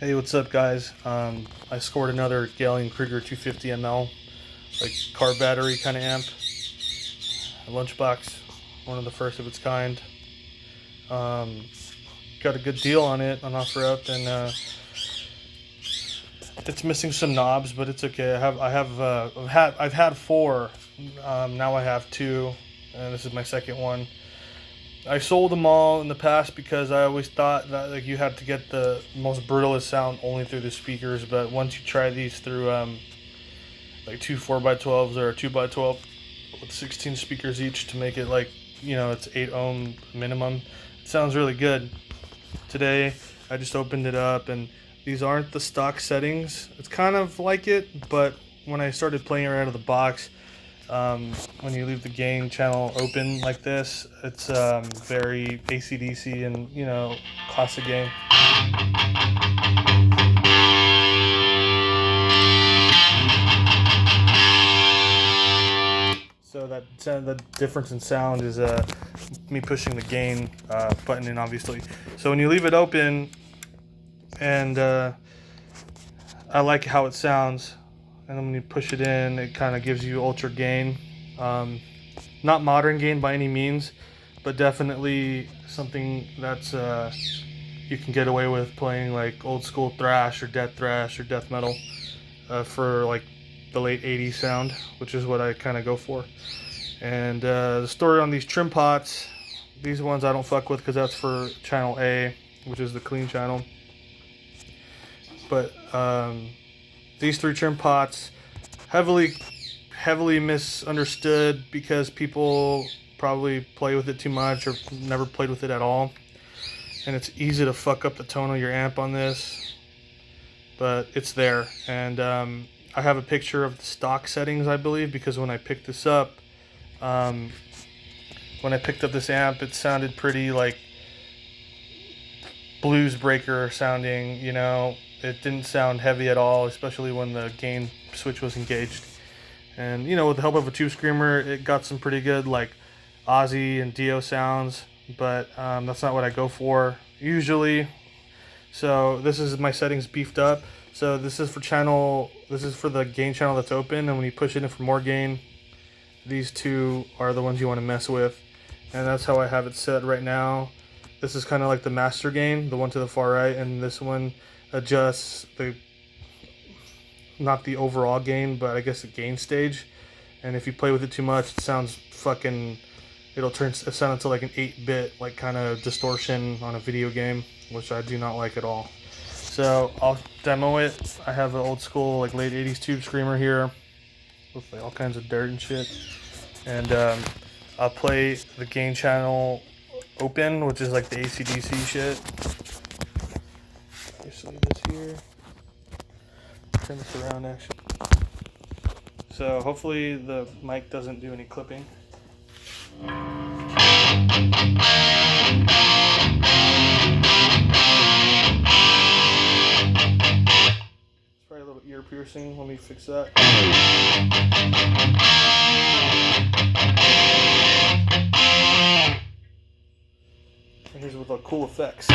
Hey, what's up, guys? I scored another GK250ML, like car battery kind of amp, a lunchbox, one of the first of its kind. Um, got a good deal on it on OfferUp, and it's missing some knobs, but it's okay. I've had four. Now I have two, and this is my second one. I sold them all in the past because I always thought that like you had to get the most brutalest sound only through the speakers. But once you try these through like two 4x12s or a 2x12 with 16 speakers each to make it like, it's 8 ohm minimum, it sounds really good. Today I just opened it up, and these aren't the stock settings. It's kind of like it, but when I started playing around out of the box, when you leave the gain channel open like this, it's very AC/DC and classic gain. So the difference in sound is me pushing the gain button in, obviously. So when you leave it open, and I like how it sounds, and then when you push it in, it kind of gives you ultra gain. Not modern gain by any means, but definitely something that's you can get away with playing like old school thrash or death metal for like the late 80s sound, which is what I kind of go for. And the story on these trim pots, these ones I don't fuck with because that's for channel A, which is the clean channel. But these three trim pots, heavily misunderstood because people probably play with it too much or never played with it at all, and it's easy to fuck up the tone of your amp on this, but it's there. And I have a picture of the stock settings, I believe, because when I picked this up, when I picked up this amp, it sounded pretty like blues breaker sounding. It didn't sound heavy at all, especially when the gain switch was engaged. And with the help of a tube screamer, it got some pretty good like Aussie and Dio sounds, but that's not what I go for usually. So this is my settings beefed up. So this is for the gain channel that's open, and when you push it in for more gain, these two are the ones you want to mess with, and that's how I have it set right now. This is kind of like the master gain, the one to the far right, and this one adjusts not the overall gain, but I guess the gain stage. And if you play with it too much, it sounds it'll sound into like an 8-bit like kind of distortion on a video game, which I do not like at all. So I'll demo it. I have an old school like late 80s tube screamer here with like all kinds of dirt and shit, and I'll play the gain channel open, which is like the AC/DC shit. Just leave this here. Turn this around, actually. So hopefully the mic doesn't do any clipping. It's probably a little ear piercing. Let me fix that. And here's with the cool effects.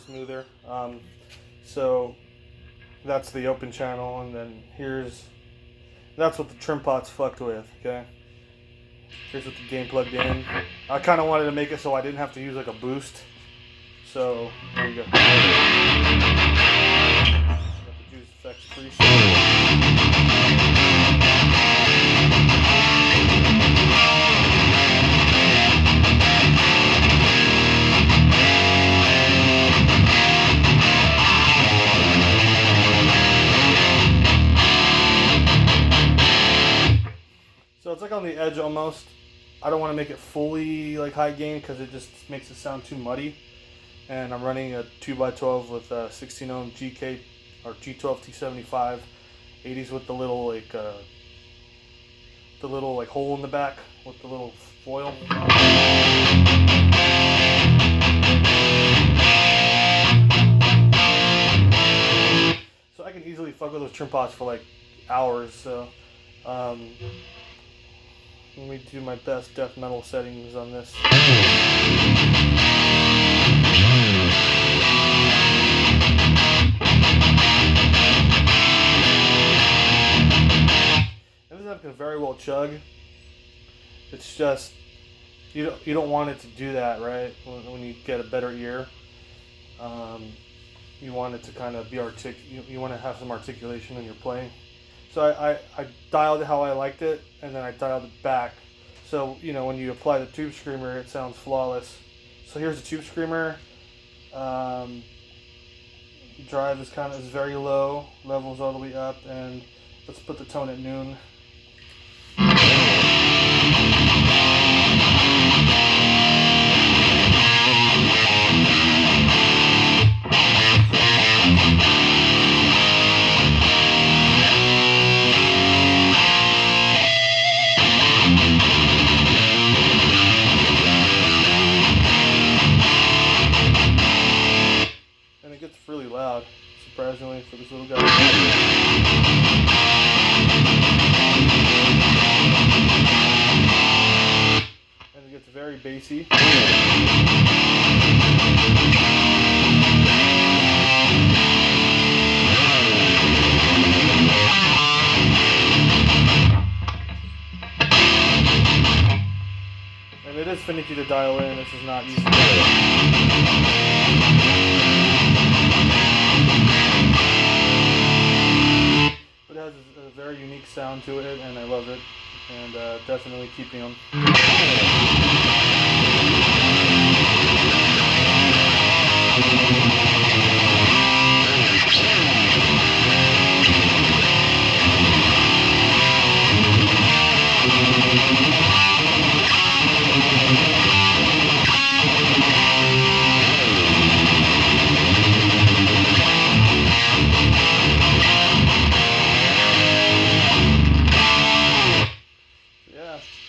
Smoother. So that's the open channel, and then that's what the trim pot's fucked with. Okay, here's what the gain plugged in. I kind of wanted to make it so I didn't have to use like a boost. So there you go. Got the juice effects preset. So it's like on the edge almost. I don't want to make it fully like high gain because it just makes it sound too muddy. And I'm running a 2x12 with a 16 ohm GK or G12T75 80s with the little like hole in the back with the little foil. So I can easily fuck with those trim pots for like hours. So let me do my best death metal settings on this. This is can very well chug. It's just you don't want it to do that, right? When you get a better ear, you want it to kind of be you want to have some articulation when you're playing. So I dialed it how I liked it, and then I dialed it back. So when you apply the tube screamer, it sounds flawless. So here's the tube screamer. Drive is very low, levels all the way up, and let's put the tone at noon. And it gets really loud, surprisingly, for this little guy. And it gets very bassy. And it is finicky to dial in, this is not easy. But it has a very unique sound to it, and I love it, and definitely keeping them.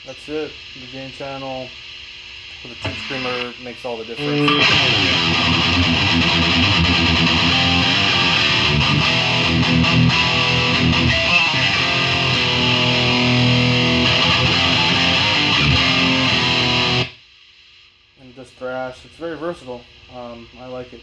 That's it. The gain channel with the tube screamer makes all the difference. And just thrash. It's very versatile. I like it.